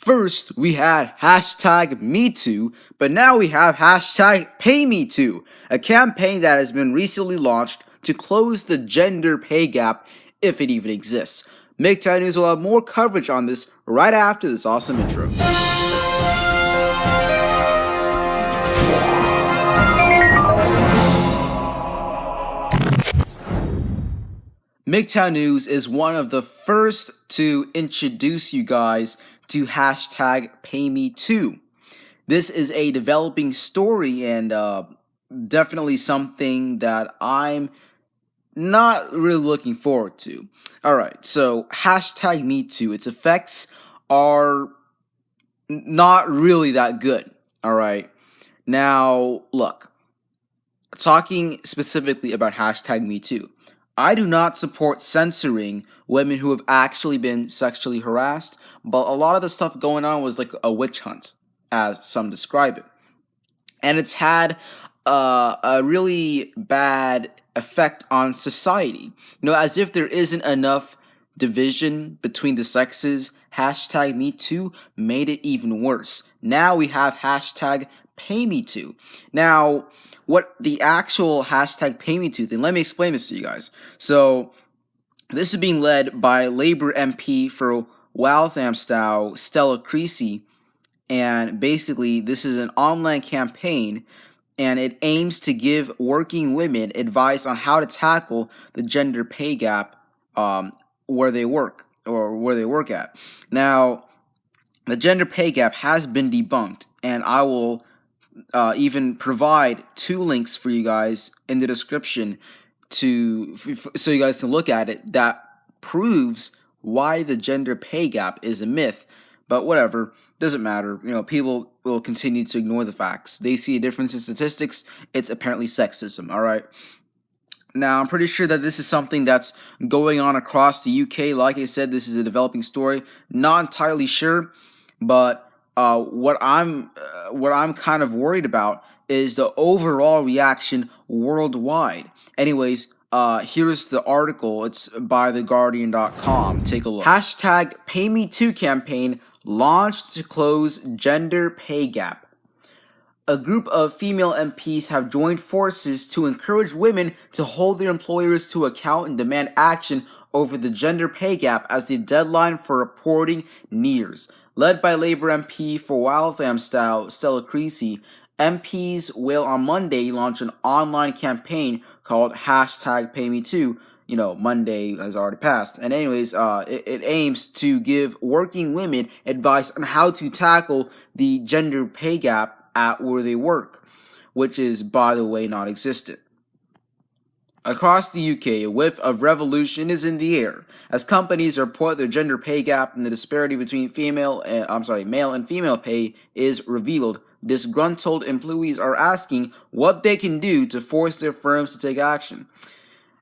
First, we had hashtag MeToo, but now we have hashtag PayMeToo, a campaign that has been recently launched to close the gender pay gap, if it even exists. MGTOW News will have more coverage on this right after this awesome intro. MGTOW News is one of the first to introduce you guys to hashtag PayMeToo. This is a developing story and definitely something that I'm not really looking forward to. Alright, so hashtag MeToo, its effects are not really that good. Alright, now look, talking specifically about hashtag MeToo, I do not support censoring women who have actually been sexually harassed, but a lot of the stuff going on was like a witch hunt, as some describe it. And it's had a really bad effect on society. As if there isn't enough division between the sexes, hashtag MeToo made it even worse. Now we have hashtag PayMeToo. Now, what the actual hashtag PayMeToo thing, let me explain this to you guys. So, this is being led by Labour MP for Walthamstow, Stella Creasy, and basically this is an online campaign and it aims to give working women advice on how to tackle the gender pay gap where they work at. Now, the gender pay gap has been debunked, and I will even provide 2 links for you guys in the description so you guys can look at it that proves why the gender pay gap is a myth. But whatever, doesn't matter. People will continue to ignore the facts. They see a difference in statistics. It's apparently sexism, all right? Now, I'm pretty sure that this is something that's going on across the UK. Like I said, this is a developing story. Not entirely sure, but what I'm kind of worried about is the overall reaction worldwide. Anyways, here's the article. It's by theguardian.com. Take a look. Hashtag PayMeToo campaign launched to close gender pay gap. A group of female MPs have joined forces to encourage women to hold their employers to account and demand action over the gender pay gap as the deadline for reporting nears. Led by Labour MP for Walthamstow, Stella Creasy, MPs will on Monday launch an online campaign called hashtag PayMeToo. Monday has already passed. And anyways, it aims to give working women advice on how to tackle the gender pay gap at where they work, which is, by the way, non-existent. Across the UK, a whiff of revolution is in the air as companies report their gender pay gap and the disparity between male and female pay is revealed. Disgruntled employees are asking what they can do to force their firms to take action.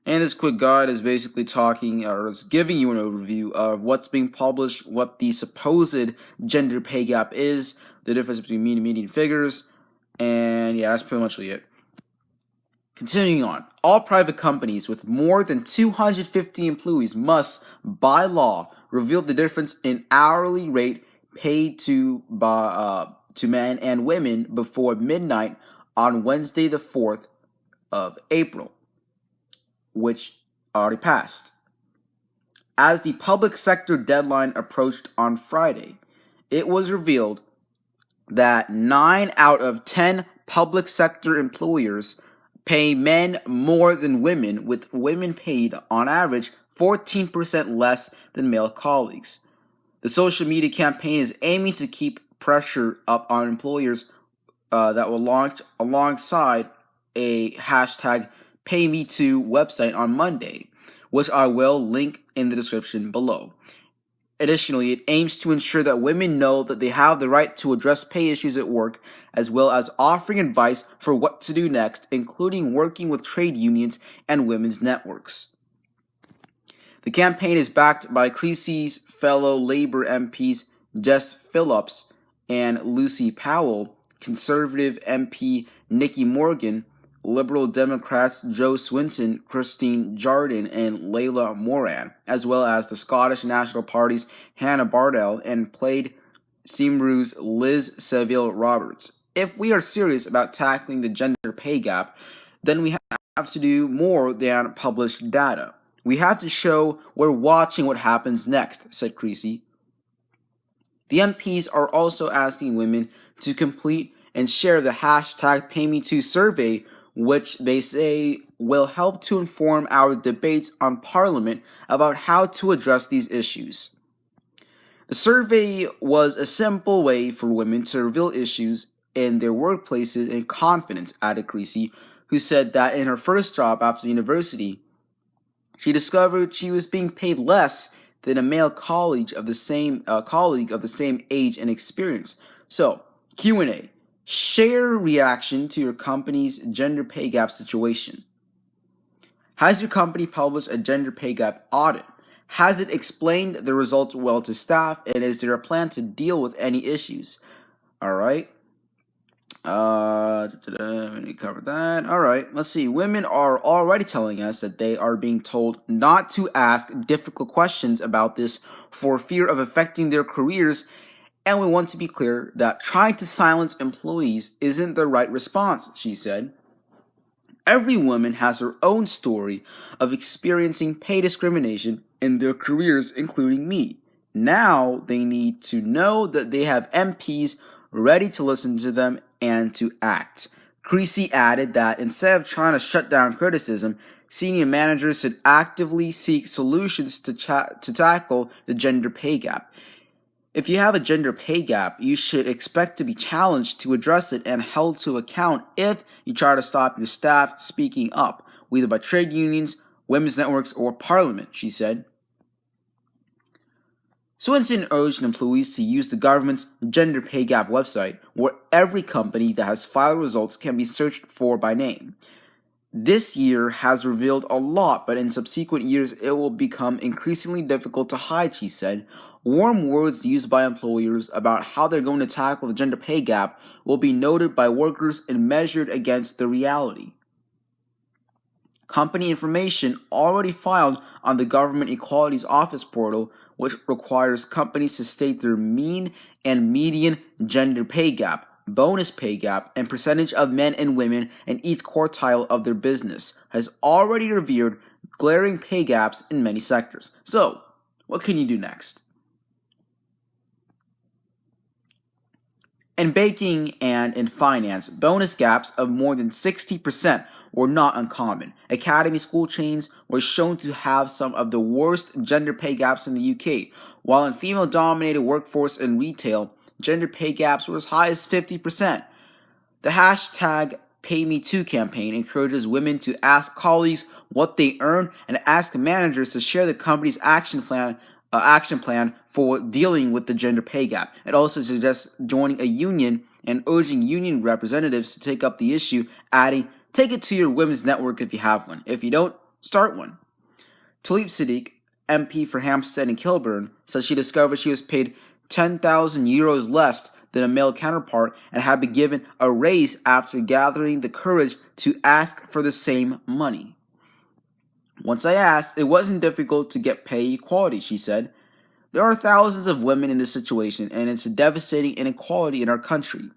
And this quick guide is basically is giving you an overview of what's being published, what the supposed gender pay gap is, the difference between mean and median figures, and yeah, that's pretty much it. Continuing on, all private companies with more than 250 employees must, by law, reveal the difference in hourly rate paid to men and women before midnight on Wednesday the 4th of April, which already passed. As the public sector deadline approached on Friday, it was revealed that 9 out of 10 public sector employers pay men more than women, with women paid, on average, 14% less than male colleagues. The social media campaign is aiming to keep pressure up on employers that will launch alongside a hashtag PayMeToo website on Monday, which I will link in the description below. Additionally, it aims to ensure that women know that they have the right to address pay issues at work, as well as offering advice for what to do next, including working with trade unions and women's networks. The campaign is backed by Creasy's fellow Labour MPs Jess Phillips and Lucy Powell, Conservative MP Nicky Morgan, Liberal Democrats Joe Swinson, Christine Jardine, and Layla Moran, as well as the Scottish National Party's Hannah Bardell and Plaid Simru's Liz Seville Roberts. If we are serious about tackling the gender pay gap, then we have to do more than publish data. We have to show we're watching what happens next, said Creasy. The MPs are also asking women to complete and share the hashtag PayMeToo survey, which they say will help to inform our debates on Parliament about how to address these issues. The survey was a simple way for women to reveal issues in their workplaces in confidence, added Creasy, who said that in her first job after university, she discovered she was being paid less than a male colleague of the same age and experience. So, Q&A. Share reaction to your company's gender pay gap situation. Has your company published a gender pay gap audit? Has it explained the results well to staff, and is there a plan to deal with any issues? All right. Let me cover that. All right, let's see. Women are already telling us that they are being told not to ask difficult questions about this for fear of affecting their careers, and we want to be clear that trying to silence employees isn't the right response, she said. Every woman has her own story of experiencing pay discrimination in their careers, including me. Now they need to know that they have MPs ready to listen to them and to act. Creasy added that instead of trying to shut down criticism, senior managers should actively seek solutions to tackle the gender pay gap. If you have a gender pay gap, you should expect to be challenged to address it and held to account if you try to stop your staff speaking up, whether by trade unions, women's networks, or Parliament, she said. Swinson urged employees to use the government's gender pay gap website, where every company that has filed results can be searched for by name. This year has revealed a lot, but in subsequent years it will become increasingly difficult to hide, she said. Warm words used by employers about how they're going to tackle the gender pay gap will be noted by workers and measured against the reality. Company information already filed on the Government Equalities Office portal, which requires companies to state their mean and median gender pay gap, bonus pay gap, and percentage of men and women in each quartile of their business, has already revealed glaring pay gaps in many sectors. So, what can you do next? In banking and in finance, bonus gaps of more than 60% were not uncommon. Academy school chains were shown to have some of the worst gender pay gaps in the UK, while in female-dominated workforce and retail, gender pay gaps were as high as 50%. The hashtag PayMeToo campaign encourages women to ask colleagues what they earn and ask managers to share the company's action plan for dealing with the gender pay gap. It also suggests joining a union and urging union representatives to take up the issue, adding, take it to your women's network if you have one. If you don't, start one. Talib Siddiq, MP for Hampstead and Kilburn, said she discovered she was paid 10,000 euros less than a male counterpart and had been given a raise after gathering the courage to ask for the same money. Once I asked, it wasn't difficult to get pay equality, she said. There are thousands of women in this situation, and it's a devastating inequality in our country.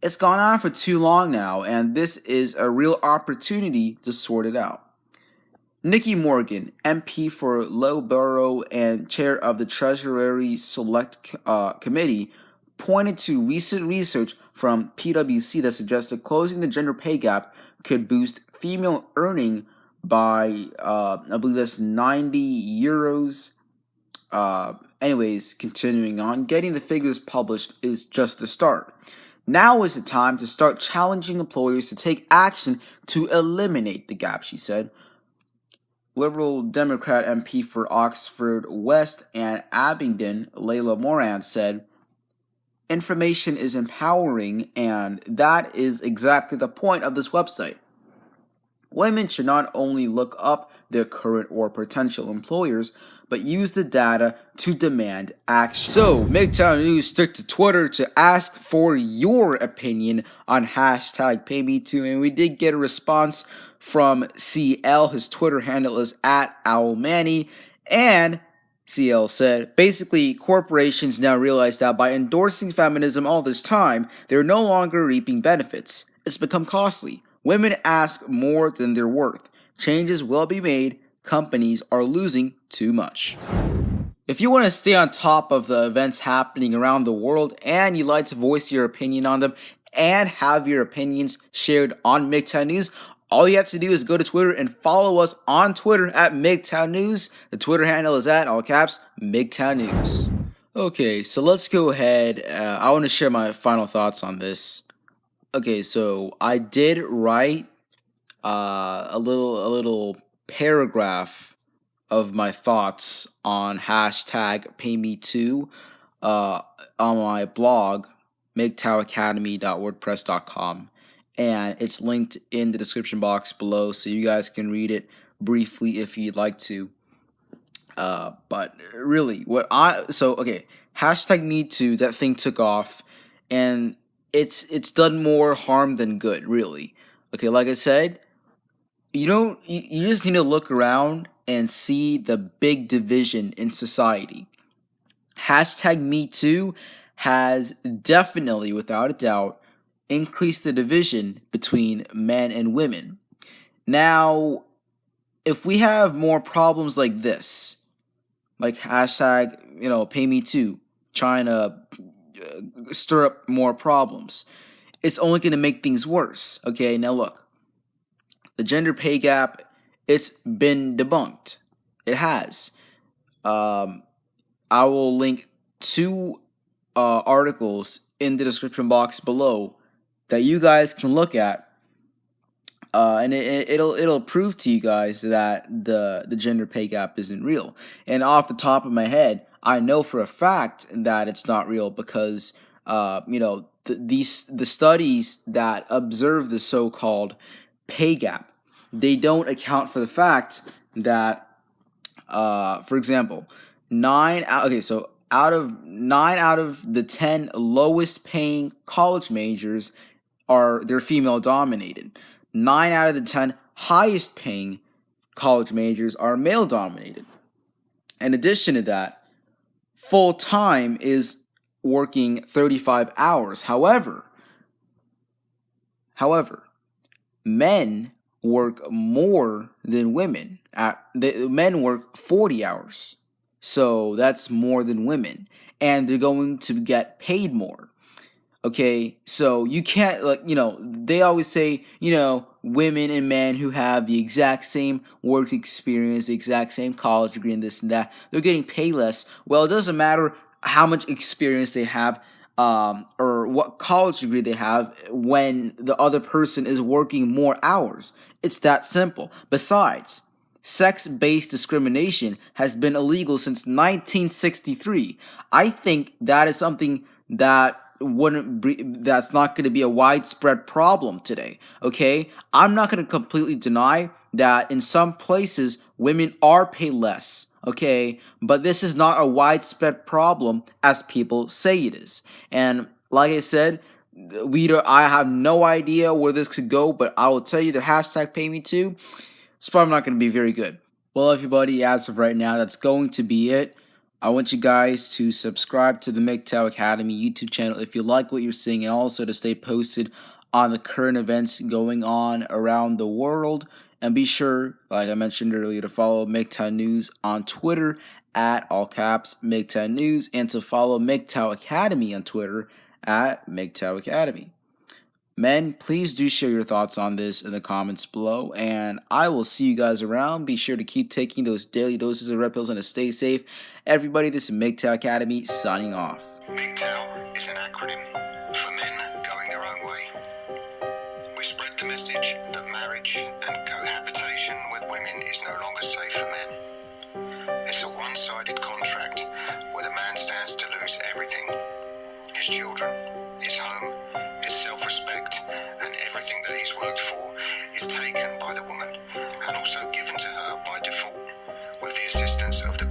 It's gone on for too long now, and this is a real opportunity to sort it out. Nikki Morgan, MP for Loughborough and chair of the Treasury Select Committee, pointed to recent research from PwC that suggested closing the gender pay gap could boost female earning by, I believe that's 90 euros. Anyways, continuing on, getting the figures published is just the start. Now is the time to start challenging employers to take action to eliminate the gap, she said. Liberal Democrat MP for Oxford West and Abingdon, Layla Moran, said, information is empowering, and that is exactly the point of this website. Women should not only look up their current or potential employers, but use the data to demand action. So, MGTOW News took to Twitter to ask for your opinion on hashtag PayMeToo, and we did get a response from CL. His Twitter handle is @OwlManny, and CL said, basically, corporations now realize that by endorsing feminism all this time, they're no longer reaping benefits. It's become costly. Women ask more than they're worth. Changes will be made. Companies are losing too much. If you want to stay on top of the events happening around the world and you'd like to voice your opinion on them and have your opinions shared on MGTOW News, all you have to do is go to Twitter and follow us on Twitter at MGTOW News. The Twitter handle is at, all caps, MGTOW News. Okay, so let's go ahead. I want to share my final thoughts on this. Okay, so I did write a little paragraph of my thoughts on hashtag PayMeToo on my blog, MGTOWacademy.wordpress.com, and it's linked in the description box below, so you guys can read it briefly if you'd like to. But really, hashtag MeToo, that thing took off, and it's done more harm than good, really. Okay, like I said, you just need to look around and see the big division in society. Hashtag MeToo has definitely, without a doubt, increased the division between men and women. Now, if we have more problems like this, like hashtag, PayMeToo, trying to stir up more problems, it's only going to make things worse. Okay, now look. The gender pay gap, it's been debunked. It has. I will link 2 articles in the description box below that you guys can look at, and it'll prove to you guys that the gender pay gap isn't real. And off the top of my head, I know for a fact that it's not real because the studies that observe the so-called pay gap, they don't account for the fact that, for example, out of 9 out of the 10 lowest paying college majors they're female dominated. 9 out of the 10 highest paying college majors are male dominated. In addition to that, full time is working 35 hours. However, men work more than women. Men work 40 hours. So that's more than women. And they're going to get paid more. Okay, so you can't, they always say, women and men who have the exact same work experience, the exact same college degree and this and that, they're getting paid less. Well, it doesn't matter how much experience they have, or what college degree they have when the other person is working more hours. It's that simple. Besides, sex-based discrimination has been illegal since 1963. I think that is something that that's not going to be a widespread problem today. Okay, I'm not going to completely deny that in some places women are paid less. Okay, but this is not a widespread problem as people say it is. And like I said, I have no idea where this could go, but I will tell you the hashtag PayMeToo, it's probably not going to be very good. Well, everybody, as of right now, that's going to be it. I want you guys to subscribe to the MGTOW Academy YouTube channel if you like what you're seeing, and also to stay posted on the current events going on around the world. And be sure, like I mentioned earlier, to follow MGTOW News on Twitter at all caps MGTOW News, and to follow MGTOW Academy on Twitter at MGTOW Academy. Men, please do share your thoughts on this in the comments below, and I will see you guys around. Be sure to keep taking those daily doses of red pills and to stay safe. Everybody, this is MGTOW Academy signing off. MGTOW is an acronym for men going their own way. We spread the message that marriage and cohabitation with women is no longer safe for men. It's a one-sided contract where the man stands to lose everything: his children, his home, his self-respect, and everything that he's worked for is taken by the woman and also given to her by default with the assistance of the